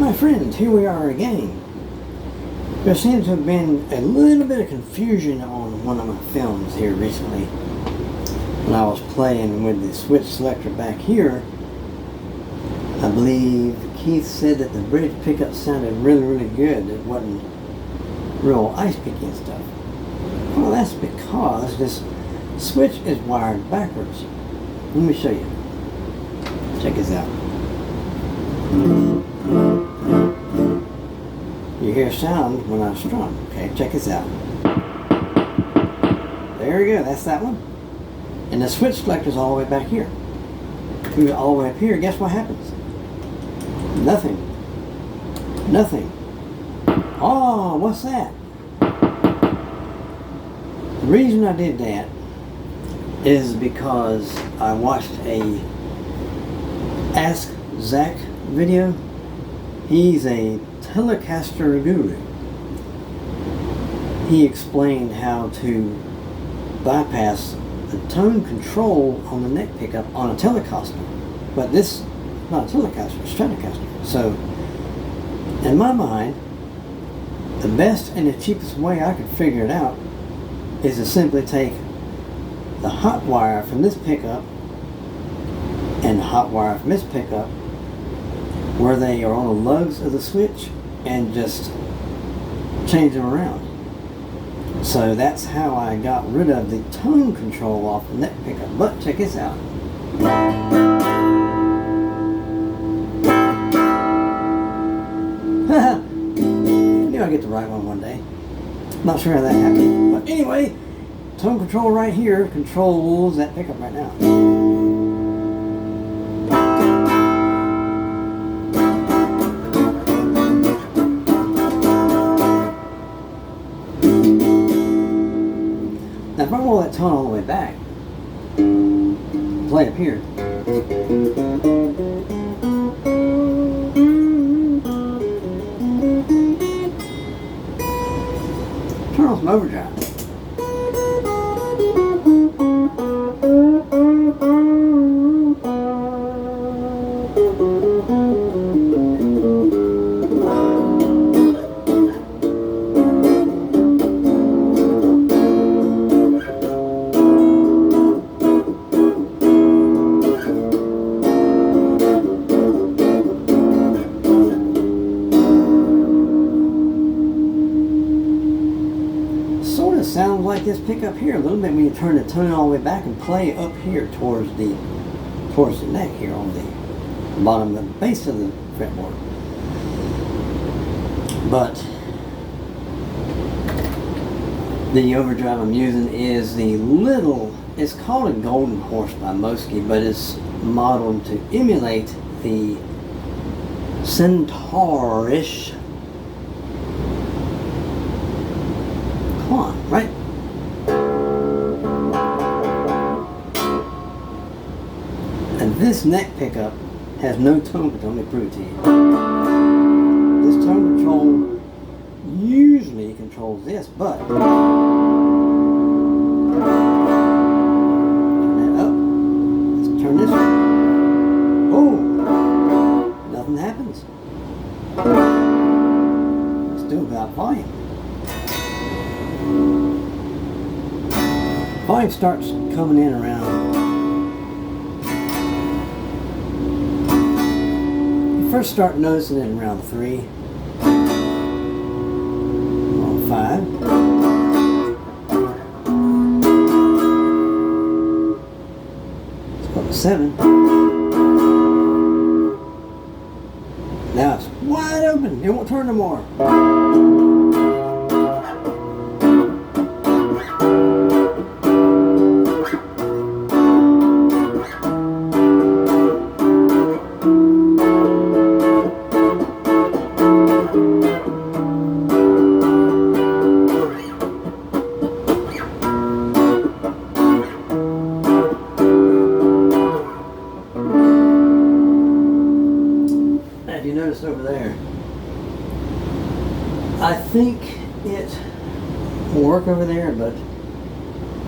My friends, here we are again. There seems to have been a little bit of confusion on one of my films here recently. When I was playing with the switch selector back here, I believe Keith said that the bridge pickup sounded really good. It wasn't real ice picky and stuff. Well, that's because this switch is wired backwards. Let me show you. Check this out. You hear sound when I strum. Okay, check this out. There we go, that's that one. And the switch selector is all the way back here. Move it all the way up here, guess what happens? Nothing. Nothing. Oh, what's that? The reason I did that is because I watched a Ask Zach video. He's a Telecaster guru. He explained how to bypass the tone control on the neck pickup on a Telecaster. But this, not a Telecaster, it's a Stratocaster. So, in my mind, the best and the cheapest way I could figure it out is to simply take the hot wire from this pickup and the hot wire from this pickup where they are on the lugs of the switch and just change them around. So that's how I got rid of the tone control off the neck pickup. But check this out. I knew I'd get the right one day. Not sure how that happened. But anyway, tone control right here controls that pickup right now. Now if I roll that tone all the way back, play up here. Turn on some overdrive. Sounds like this pickup here a little bit when you turn the tone all the way back and play up here towards the neck here on the bottom of the base of the fretboard. But the overdrive I'm using is the little, it's called a Golden Horse by Mosky, but it's modeled to emulate the Centaur-ish right? And this neck pickup has no tone control. Let me prove it to you. This tone control usually controls this, but turn that up. Let's turn this up. Oh, nothing happens. Let's do about volume. Volume starts coming in around. You first start noticing it around 3, around 5. Let's go to 7. Now it's wide open. It won't turn no more. If you notice over there, I think it will work over there, but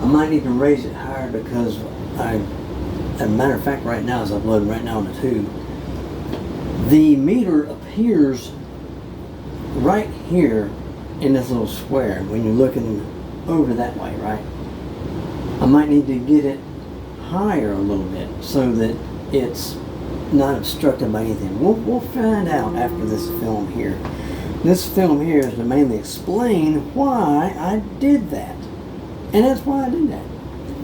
I might need to raise it higher because as a matter of fact right now, as I'm loading right now on the tube, The meter appears right here in this little square when you're looking over that way, right? I might need to get it higher a little bit so that it's not obstructed by anything. We'll find out after this film here. This film here is to mainly explain why I did that. And that's why I did that.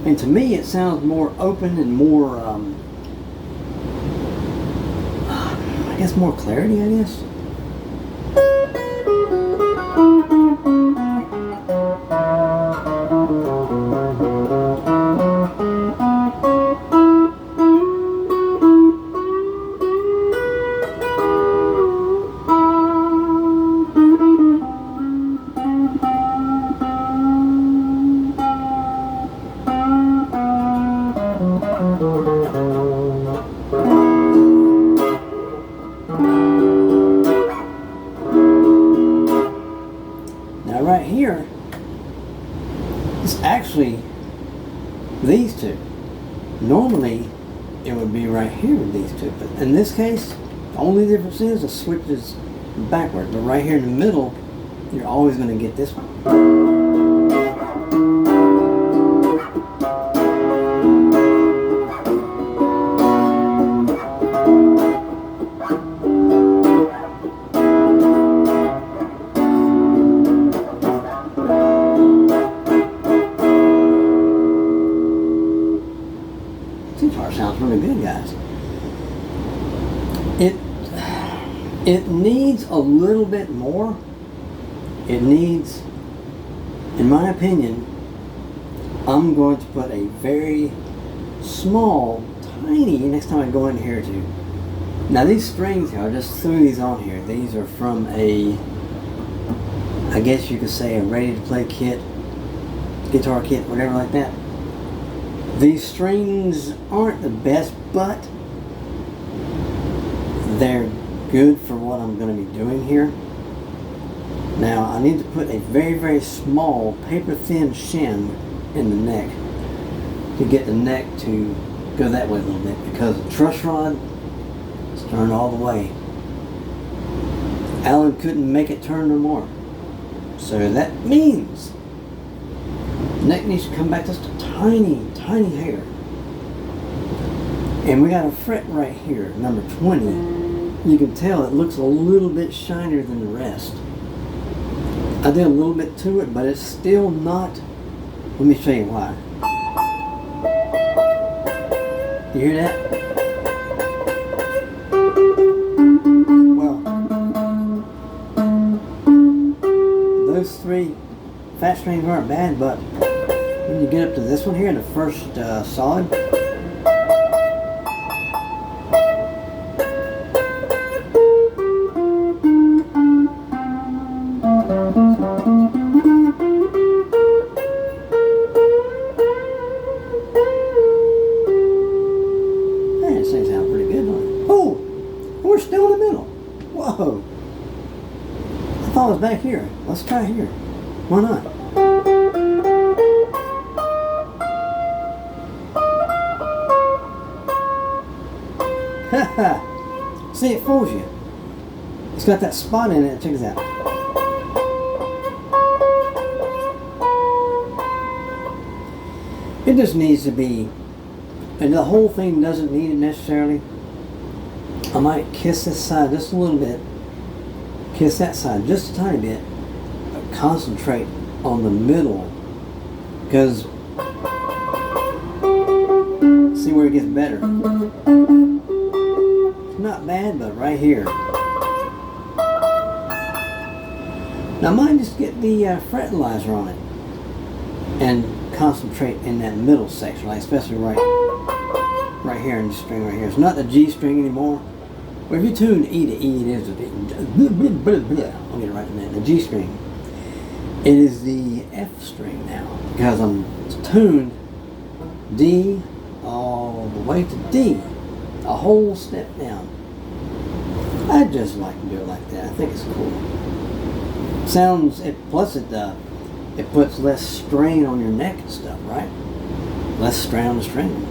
And to me it sounds more open and more, I guess more clarity, I guess. Now right here, it's actually these two. Normally it would be right here with these two, but in this case, the only difference is the switch is backward, but right here in the middle, you're always going to get this one. Guitar sounds really good, guys. It needs a little bit more. It needs, in my opinion, I'm going to put a very small, tiny, next time I go in here too. Now these strings here, I just threw these on here. These are from a, I guess you could say a ready to play kit, guitar kit, whatever like that. These strings aren't the best, but they're good for what I'm going to be doing here. Now I need to put a very, very small paper thin shim in the neck to get the neck to go that way a little bit, because the truss rod is turned all the way. Alan couldn't make it turn no more. So that means the neck needs to come back just a tiny, tiny hair. And we got a fret right here, number 20. You can tell it looks a little bit shinier than the rest. I did a little bit to it, but it's still not. Let me show you why. You hear that? Well, those three fat strings aren't bad, but when you get up to this one here, the first solid, this thing sounds pretty good, don't it? Oh, we're still in the middle. Whoa. I thought it was back here. Let's try here. Why not? Haha. See, it fools you. It's got that spot in it. Check this out. It just needs to be, and the whole thing doesn't need it necessarily. I might kiss this side just a little bit, kiss that side just a tiny bit, but concentrate on the middle, because see where it gets better. It's not bad, but right here. Now I might just get the fret analyzer on it and concentrate in that middle section, like especially right here in the string right here. It's not the G string anymore. Well, if you tune E to E, it is the I'll get it right in there. The G string. It is the F string now, because I'm tuned D all the way to D, a whole step down. I just like to do it like that. I think it's cool. Sounds it, plus it puts less strain on your neck and stuff, right? Less strain on the string.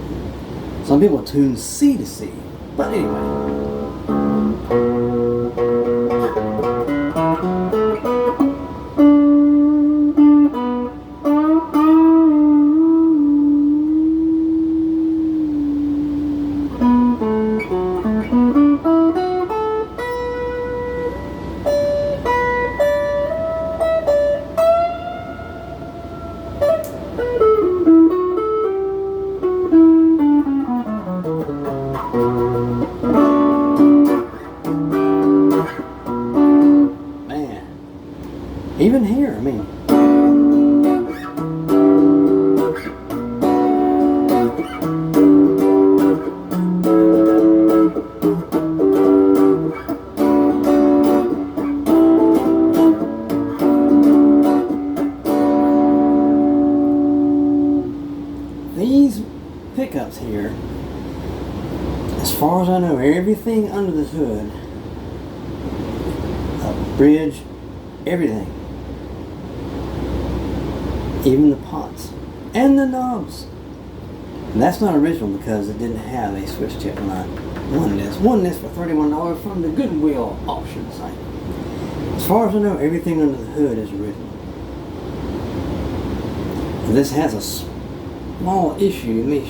Some people tune C to C, but anyway. Even here, I mean, these pickups here, as far as I know, everything under the hood, bridge, everything, even the pots and the knobs. And that's not original because it didn't have a switch tip when I won this. Won this for $31 from the Goodwill auction site. As far as I know, everything under the hood is original. This has a small issue. I mean,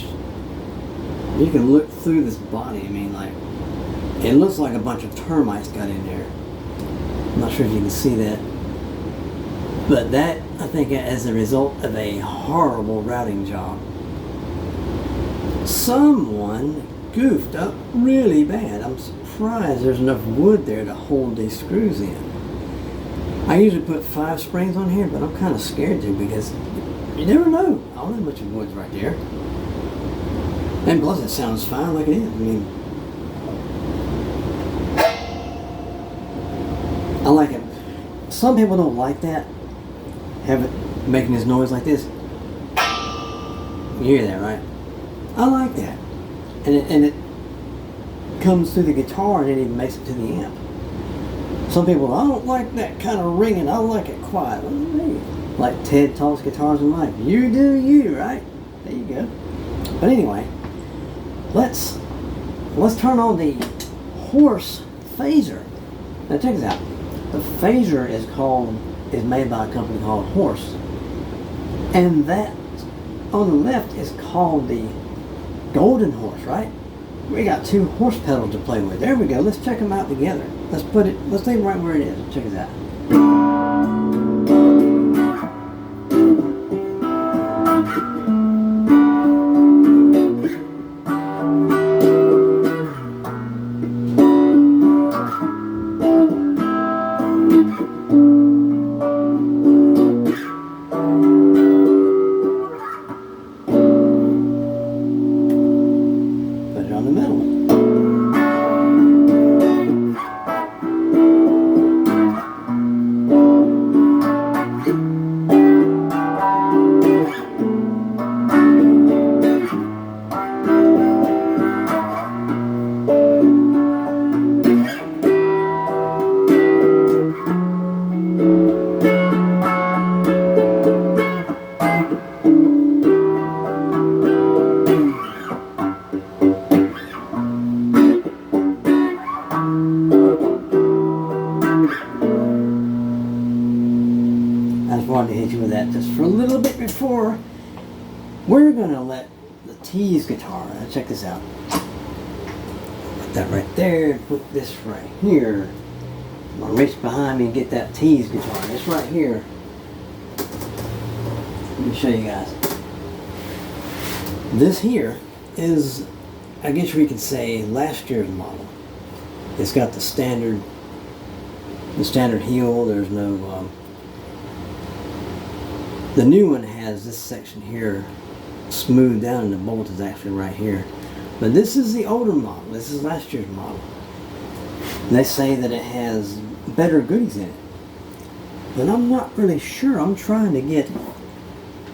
you can look through this body. I mean, like, it looks like a bunch of termites got in there. I'm not sure if you can see that. But that, I think, as a result of a horrible routing job. Someone goofed up really bad. I'm surprised there's enough wood there to hold these screws in. I usually put 5 springs on here, but I'm kind of scared to because you never know. I don't know how much wood's right there. And plus it sounds fine like it is. I mean, I like it. Some people don't like that. Have it making this noise like this. You hear that, right? I like that. And it comes through the guitar and it even makes it to the amp. Some people, I don't like that kind of ringing. I like it quiet. What do you mean? Like Ted talks guitars in life. You do you, right? There you go. But anyway, let's turn on the Horse phaser. Now check this out. The phaser is made by a company called Horse, and that on the left is called the Golden Horse, right? We got 2 horse pedals to play with. There we go. Let's check them out together. Let's leave it right where it is. Check this out. I just wanted to hit you with that just for a little bit before we're going to let the T's guitar. Now check this out. Put that right there and put this right here. I'm going to reach behind me and get that T's guitar. It's right here. Let me show you guys. This here is, I guess we could say, last year's model. It's got the standard heel. There's no the new one has this section here smoothed down and the bolt is actually right here. But this is the older model. This is last year's model. They say that it has better goodies in it. But I'm not really sure. I'm trying to get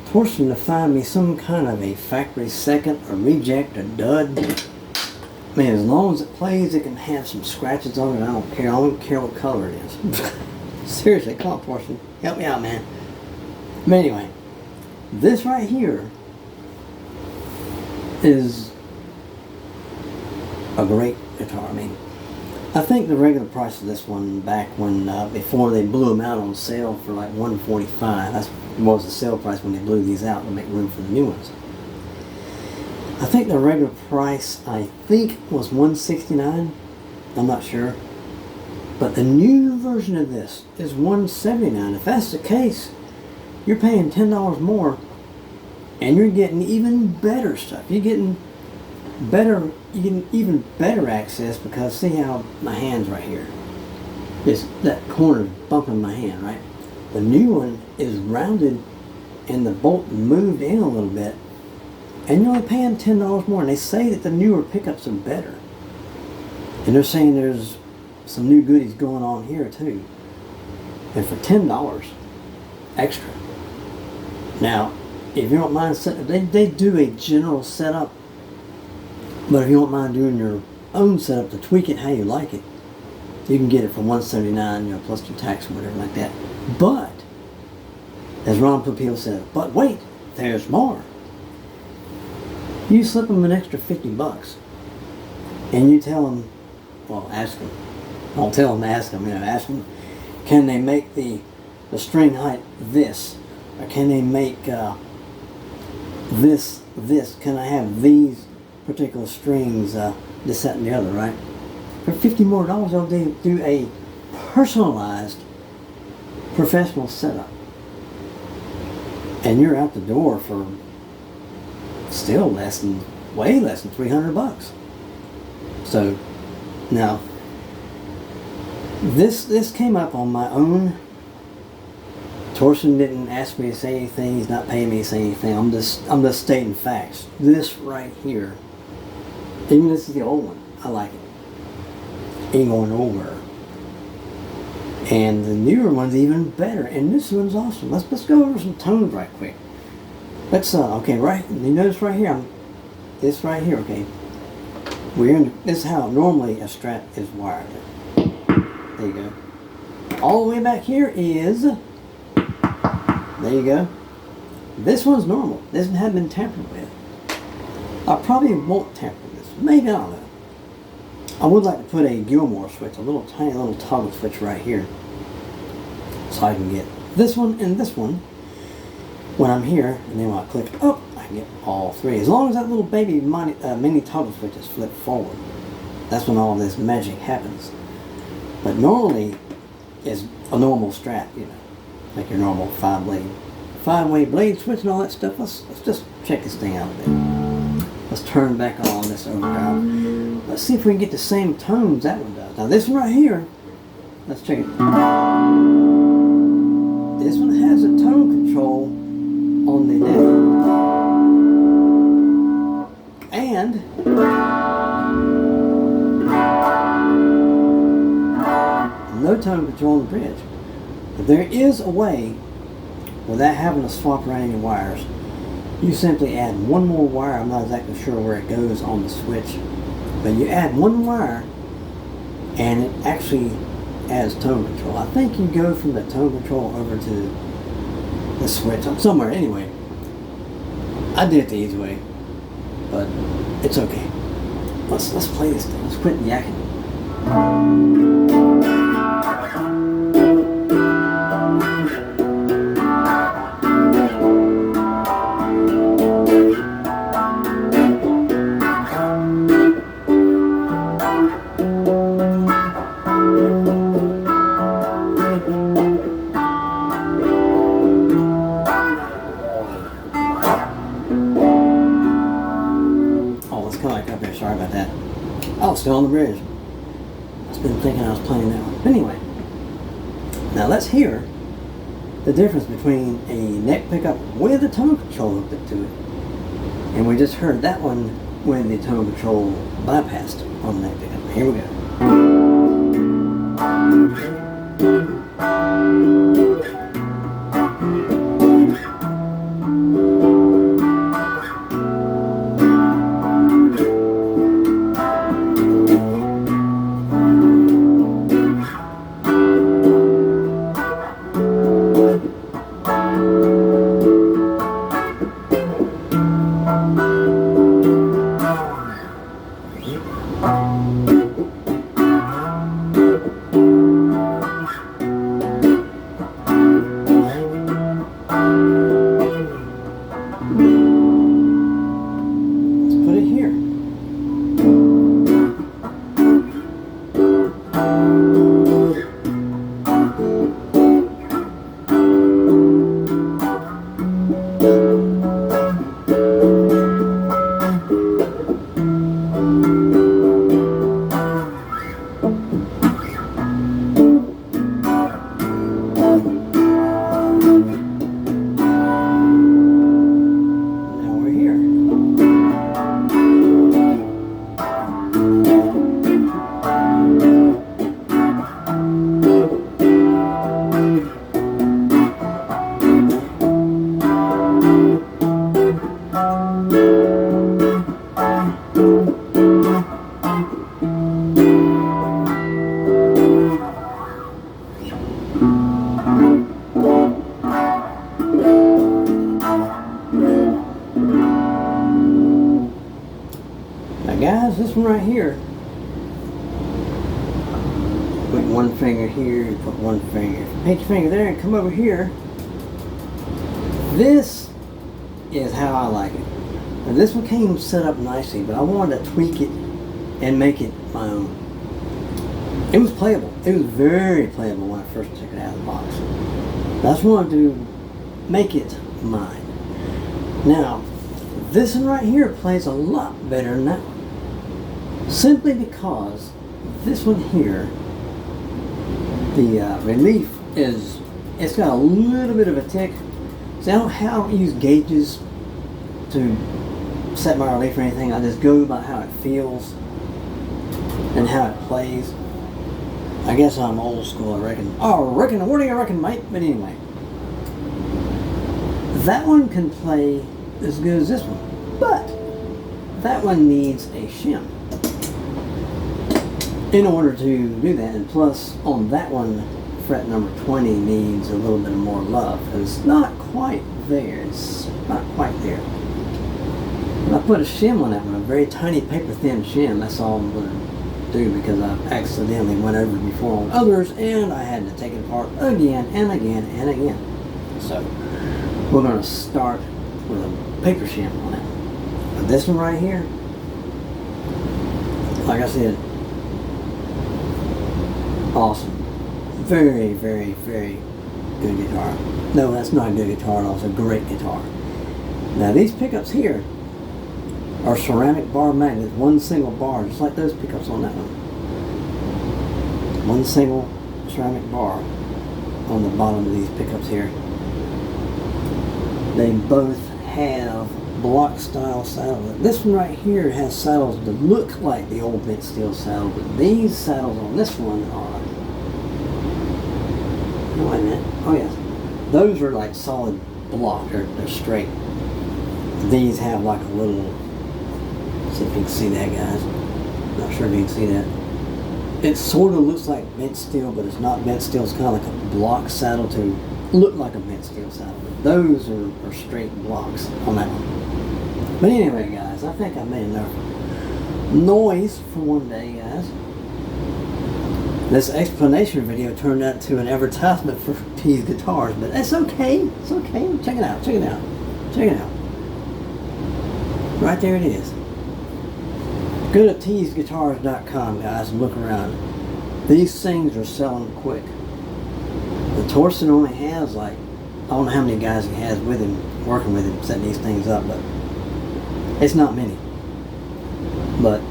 Torsten to find me some kind of a factory second, a reject, a dud. I mean, as long as it plays, it can have some scratches on it. I don't care. I don't care what color it is. Seriously, come on, Torsten. Help me out, man. But anyway, this right here is a great guitar. I mean, I think the regular price of this one back when before they blew them out on sale for like $145. That was the sale price when they blew these out to make room for the new ones. I think the regular price was $169. I'm not sure, but the new version of this is $179. If that's the case, you're paying $10 more, and you're getting even better stuff. You're getting even better access, because see how my hand's right here. That corner bumping my hand, right? The new one is rounded and the bolt moved in a little bit, and you're only paying $10 more. And they say that the newer pickups are better, and they're saying there's some new goodies going on here too. And for $10 extra. Now, if you don't mind setting, they do a general setup. But if you don't mind doing your own setup to tweak it how you like it, you can get it for $179, plus your tax or whatever like that. But, as Ron Popeil said, but wait, there's more. You slip them an extra $50, and you tell them, well, ask them. Don't tell them, ask them. Ask them, can they make the string height this, or can they make this? Can I have these particular strings, this, that, and the other, right? For $50 more, they'll do a personalized professional setup. And you're out the door for still way less than $300. So, now, this came up on my own. Torsten didn't ask me to say anything. He's not paying me to say anything. I'm just stating facts. This right here, even this is the old one, I like it. Ain't going nowhere. And the newer one's even better. And this one's awesome. Let's go over some tones right quick. Let's okay, right. You notice right here. This right here. Okay. This is how normally a Strat is wired. There you go. All the way back here is. There you go. This one's normal. This one hasn't been tampered with. I probably won't tamper with this. Maybe, I don't know. I would like to put a Gilmore switch, a tiny little toggle switch right here, so I can get this one and this one when I'm here, and then when I click up, I can get all three. As long as that little baby mini toggle switch is flipped forward, that's when all this magic happens. But normally, it's a normal Strat, like your normal 5-way blade switch and all that stuff. Let's just check this thing out a bit. Let's turn back on this overdrive. Let's see if we can get the same tones that one does. Now this one right here, let's check it. This one has a tone control on the neck. And no tone control on the bridge. But there is a way, without having to swap around any wires, you simply add one more wire. I'm not exactly sure where it goes on the switch, but you add one wire and it actually adds tone control. I think you go from the tone control over to the switch somewhere. Anyway, I did it the easy way, but it's okay. Let's play this thing. Let's quit yakking. Sorry about that. Oh, still on the bridge. I've been thinking I was playing that one. Anyway, now let's hear the difference between a neck pickup with a tone control hooked up to it, and we just heard that one with the tone control bypassed on the neck pickup. Here we go. Guys, this one right here, put one finger here, you put one finger, take your finger there and come over here. This is how I like it. Now this one came set up nicely, but I wanted to tweak it and make it my own. It was playable. It was very playable when I first took it out of the box. I just wanted to make it mine. Now, this one right here plays a lot better than that one. Simply because this one here, the relief is, it's got a little bit of a tick. See, I don't use gauges to set my relief or anything. I just go by how it feels and how it plays. I guess I'm old school, I reckon. Oh, what do you reckon, mate? But anyway, that one can play as good as this one, but that one needs a shim in order to do that. And plus, on that one, fret number 20 needs a little bit more love. It's not quite there. It's not quite there. And I put a shim on that one, a very tiny paper thin shim. That's all I'm going to do because I accidentally went over it before on others and I had to take it apart again and again and again. So we're going to start with a paper shim on it. But this one right here, like I said, awesome. Very, very, very good guitar. No, that's not a good guitar at all. It's a great guitar. Now these pickups here are ceramic bar magnets, one single bar, just like those pickups on that one. One single ceramic bar on the bottom of these pickups here. They both have block style saddles. This one right here has saddles that look like the old bent steel saddle, but these saddles on this one are, no, wait a minute, oh yes, those are like solid block, they're straight. These have like a little, see if you can see that, guys. Not sure if you can see that. It sort of looks like bent steel, but it's not bent steel. It's kind of like a block saddle to look like a bent steel saddle. But those are straight blocks on that one. But anyway, guys, I think I made enough noise for one day, guys. This explanation video turned out to an advertisement for T's guitars, but that's okay. It's okay. Check it out. Check it out. Check it out. Right there it is. Go to tsguitars.com, guys, and look around. These things are selling quick. The Torsen only has like, I don't know how many guys he has with him, working with him, setting these things up, but it's not many. But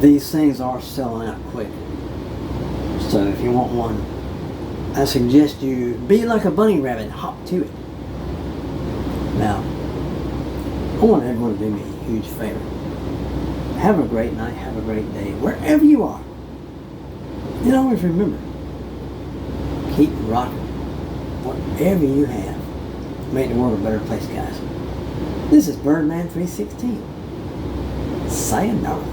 these things are selling out quick. So if you want one, I suggest you be like a bunny rabbit and hop to it. Now, I want everyone to do me a huge favor. Have a great night, have a great day, wherever you are. And always remember, keep rocking. Whatever you have, make the world a better place, guys. This is Birdman 316. Sayonara.